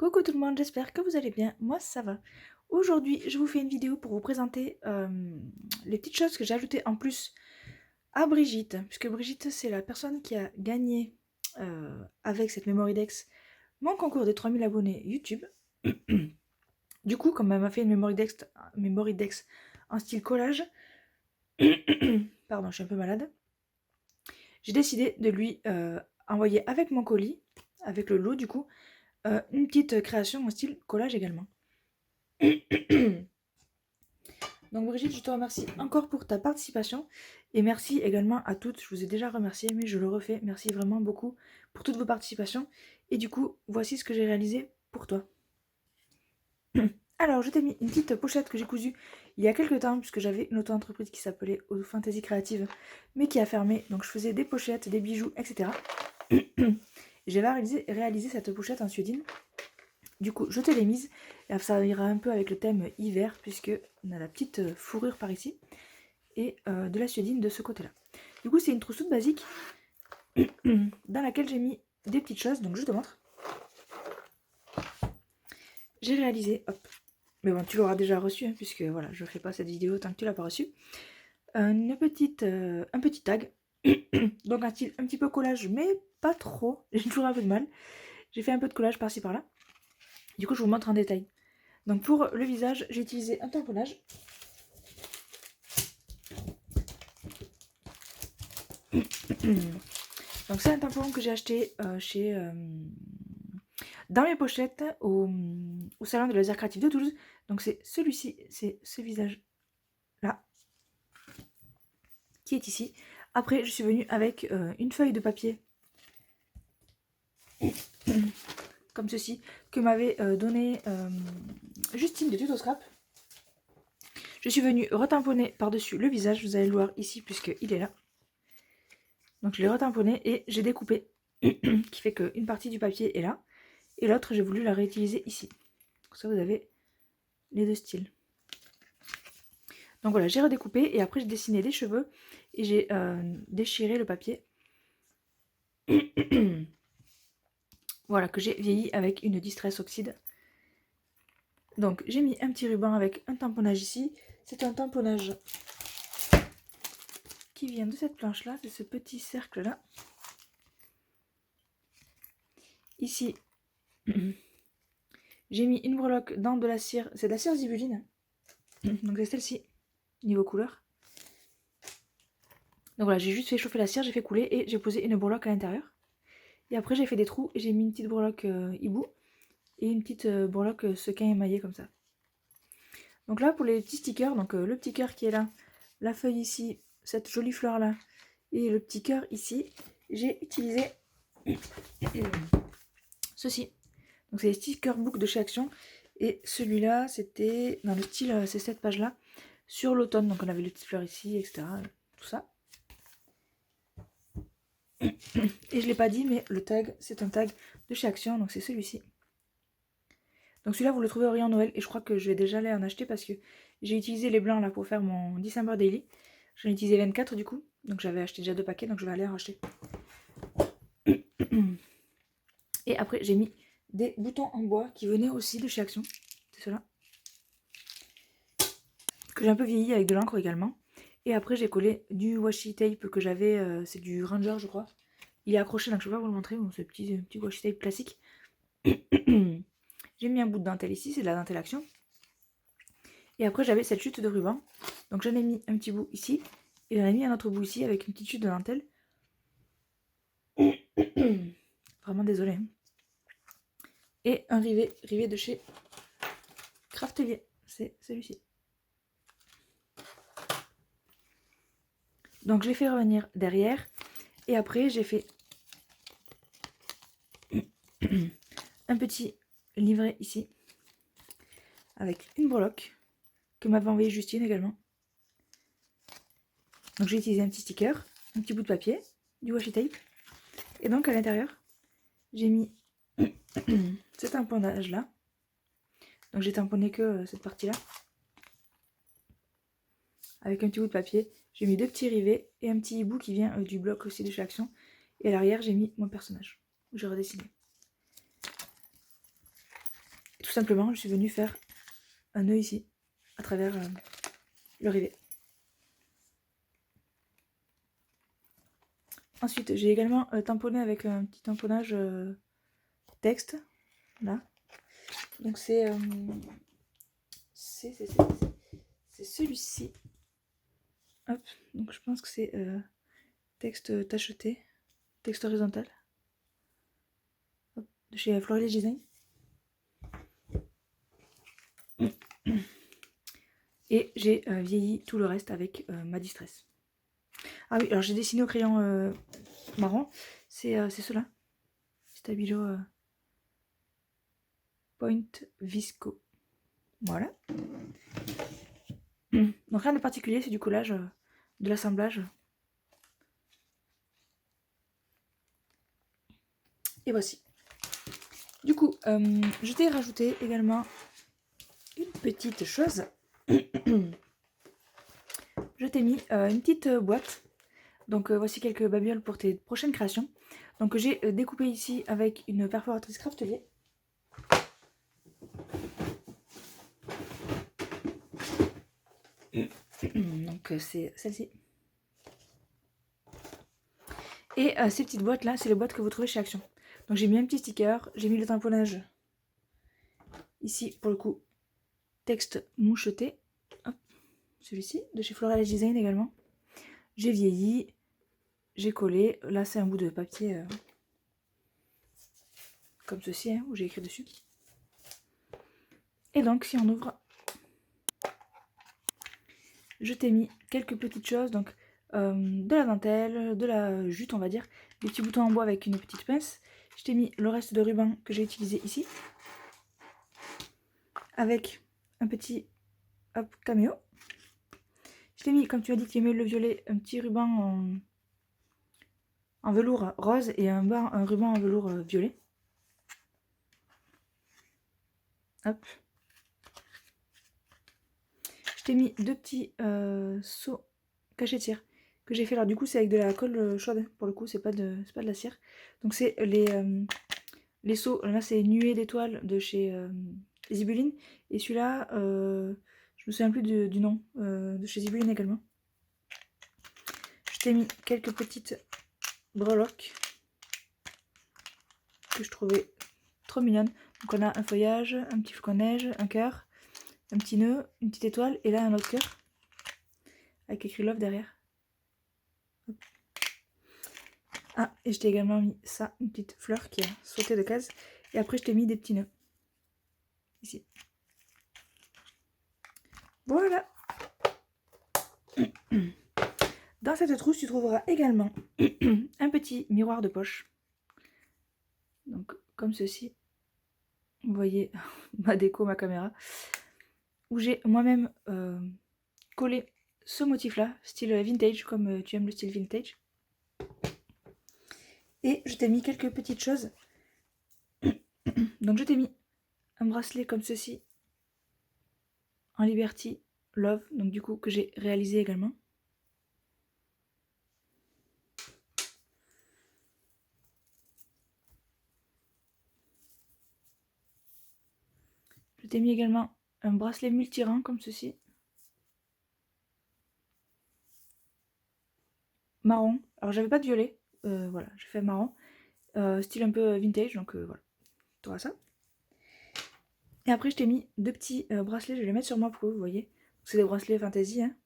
Coucou tout le monde, j'espère que vous allez bien, moi ça va. Aujourd'hui je vous fais une vidéo pour vous présenter les petites choses que j'ai ajoutées en plus à Brigitte, puisque Brigitte c'est la personne qui a gagné avec cette Memorydex mon concours des 3000 abonnés YouTube. Du coup, comme elle m'a fait une Memorydex en style collage, pardon je suis un peu malade, j'ai décidé de lui envoyer avec mon colis, avec le lot du coup, une petite création en style collage également. Donc Brigitte, je te remercie encore pour ta participation et merci également à toutes, je vous ai déjà remercié mais je le refais, merci vraiment beaucoup pour toutes vos participations et du coup voici ce que j'ai réalisé pour toi. Alors je t'ai mis une petite pochette que j'ai cousue il y a quelques temps puisque j'avais une auto-entreprise qui s'appelait Fantasy Créative mais qui a fermé, donc je faisais des pochettes, des bijoux, etc. J'avais réalisé cette pochette en suédine. Du coup, je te l'ai mise, et ça ira un peu avec le thème hiver, puisque on a la petite fourrure par ici, et de la suédine de ce côté-là. Du coup, c'est une trousse toute basique, dans laquelle j'ai mis des petites choses, donc je te montre. J'ai réalisé, hop, mais bon, tu l'auras déjà reçu, hein, puisque voilà, je ne fais pas cette vidéo tant que tu l'as pas reçu. Un petit tag, donc un style un petit peu collage, mais pas trop, j'ai toujours un peu de mal. J'ai fait un peu de collage par-ci par-là. Du coup, je vous montre en détail. Donc pour le visage, j'ai utilisé un tamponnage. Donc c'est un tampon que j'ai acheté dans mes pochettes au salon de laser créatif de Toulouse. Donc c'est celui-ci, c'est ce visage là qui est ici. Après je suis venue avec une feuille de papier comme ceci que m'avait donné Justine de Tuto Scrap. Je suis venue retamponner par-dessus le visage, vous allez le voir ici puisqu'il est là. Donc je l'ai retamponné et j'ai découpé, qui fait qu'une partie du papier est là, et l'autre j'ai voulu la réutiliser ici. Comme ça vous avez les deux styles. Donc voilà, j'ai redécoupé et après j'ai dessiné les cheveux et j'ai déchiré le papier. Voilà, que j'ai vieilli avec une Distress Oxide. Donc j'ai mis un petit ruban avec un tamponnage ici. C'est un tamponnage qui vient de cette planche là, c'est ce petit cercle là. Ici, j'ai mis une breloque dans de la cire, c'est de la cire zibuline. Donc c'est celle-ci, niveau couleur. Donc voilà, j'ai juste fait chauffer la cire, j'ai fait couler et j'ai posé une breloque à l'intérieur. Et après j'ai fait des trous et j'ai mis une petite breloque hibou et une petite breloque sequin émaillé comme ça. Donc là pour les petits stickers, donc le petit cœur qui est là, la feuille ici, cette jolie fleur là et le petit cœur ici, j'ai utilisé ceci. Donc c'est les stickers book de chez Action et celui-là c'était dans le style, c'est cette page là, sur l'automne. Donc on avait les petites fleurs ici, etc. Tout ça. Et je l'ai pas dit mais le tag c'est un tag de chez Action, donc c'est celui-ci. Donc celui-là vous le trouvez au rayon Noël et je crois que je vais déjà aller en acheter parce que j'ai utilisé les blancs là pour faire mon December Daily. J'en ai utilisé 24 du coup, donc j'avais acheté déjà 2 paquets donc je vais aller en racheter. Et après j'ai mis des boutons en bois qui venaient aussi de chez Action, c'est ceux-là. Que j'ai un peu vieilli avec de l'encre également. Et après j'ai collé du washi tape que j'avais, c'est du Ranger je crois. Il est accroché donc je vais pas vous le montrer, bon, c'est petit washi tape classique. J'ai mis un bout de dentelle ici, c'est de la dentelle Action. Et après j'avais cette chute de ruban. Donc j'en ai mis un petit bout ici. Et j'en ai mis un autre bout ici avec une petite chute de dentelle. Vraiment désolée. Et un rivet de chez Craftelier. C'est celui-ci. Donc je l'ai fait revenir derrière. Et après j'ai fait un petit livret ici. Avec une breloque. Que m'avait envoyé Justine également. Donc j'ai utilisé un petit sticker. Un petit bout de papier. Du washi tape. Et donc à l'intérieur, j'ai mis cet tamponnage là. Donc j'ai tamponné que cette partie là. Avec un petit bout de papier. J'ai mis 2 petits rivets et un petit hibou qui vient du bloc aussi de chez Action. Et à l'arrière j'ai mis mon personnage. J'ai redessiné. tout simplement, je suis venue faire un nœud ici, à travers le rivet. Ensuite, j'ai également tamponné avec un petit tamponnage texte, là. Donc c'est celui-ci. Hop, donc je pense que c'est texte tacheté, texte horizontal. Hop, de chez Florilège Design. Et j'ai vieilli tout le reste avec ma distress. Ah oui, alors j'ai dessiné au crayon marron. C'est ceux-là. Stabilo Point Visco. Voilà. Donc rien de particulier, c'est du collage, de l'assemblage. Et voici. Du coup, je t'ai rajouté également une petite chose. Je t'ai mis une petite boîte. Donc voici quelques babioles pour tes prochaines créations. Donc j'ai découpé ici avec une perforatrice Craftelier. Donc c'est celle-ci. Et ces petites boîtes là, c'est les boîtes que vous trouvez chez Action. Donc j'ai mis un petit sticker, j'ai mis le tamponnage ici pour le coup, texte moucheté. Celui-ci, de chez Florilège Design également. J'ai vieilli, j'ai collé. Là c'est un bout de papier comme ceci, hein, où j'ai écrit dessus. Et donc si on ouvre, je t'ai mis quelques petites choses, donc de la dentelle, de la jute on va dire, des petits boutons en bois avec une petite pince. Je t'ai mis le reste de ruban que j'ai utilisé ici, avec un petit caméo. Je t'ai mis, comme tu as dit que tu aimais le violet, un petit ruban en velours rose et un ruban en velours violet. Hop. Je t'ai mis deux petits seaux cachetières que j'ai fait. Alors du coup c'est avec de la colle chaude, pour le coup c'est pas de la cire. Donc c'est les seaux, là c'est nuée d'étoiles de chez Zibuline. Et celui-là, je me souviens plus du nom, de chez Zibuline également. Je t'ai mis quelques petites breloques que je trouvais trop mignonnes. Donc on a un feuillage, un petit flocon de neige, un cœur, un petit nœud, une petite étoile et là un autre cœur avec écrit love derrière. Hop. Ah, et je t'ai également mis ça, une petite fleur qui a sauté de case. Et après je t'ai mis des petits nœuds ici. Voilà. Dans cette trousse, tu trouveras également un petit miroir de poche. Donc, comme ceci. Vous voyez ma déco, ma caméra. Où j'ai moi-même collé ce motif-là, style vintage, comme tu aimes le style vintage. Et je t'ai mis quelques petites choses. Donc, je t'ai mis un bracelet comme ceci, en Liberty Love, donc du coup, que j'ai réalisé également. Je t'ai mis également un bracelet multirang comme ceci. Marron. Alors j'avais pas de violet. Voilà, j'ai fait marron. Style un peu vintage, donc voilà. Tu auras ça. Et après je t'ai mis deux petits bracelets, je vais les mettre sur moi pour que vous voyez. C'est des bracelets fantasy, hein.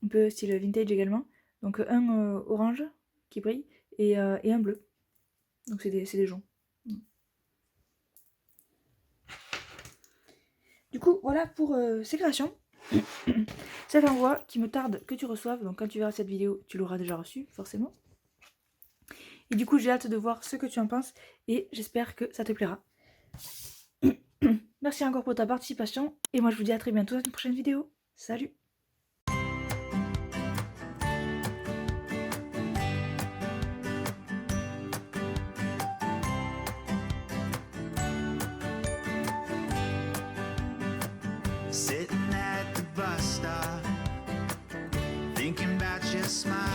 Un peu style vintage également. Donc un orange qui brille et un bleu. Donc c'est des joncs. Du coup, voilà pour ces créations. Cet envoi qui me tarde que tu reçoives. Donc quand tu verras cette vidéo, tu l'auras déjà reçu, forcément. Et du coup, j'ai hâte de voir ce que tu en penses. Et j'espère que ça te plaira. Merci encore pour ta participation. Et moi, je vous dis à très bientôt dans une prochaine vidéo. Salut! Sitting at the bus stop, thinking about your smile.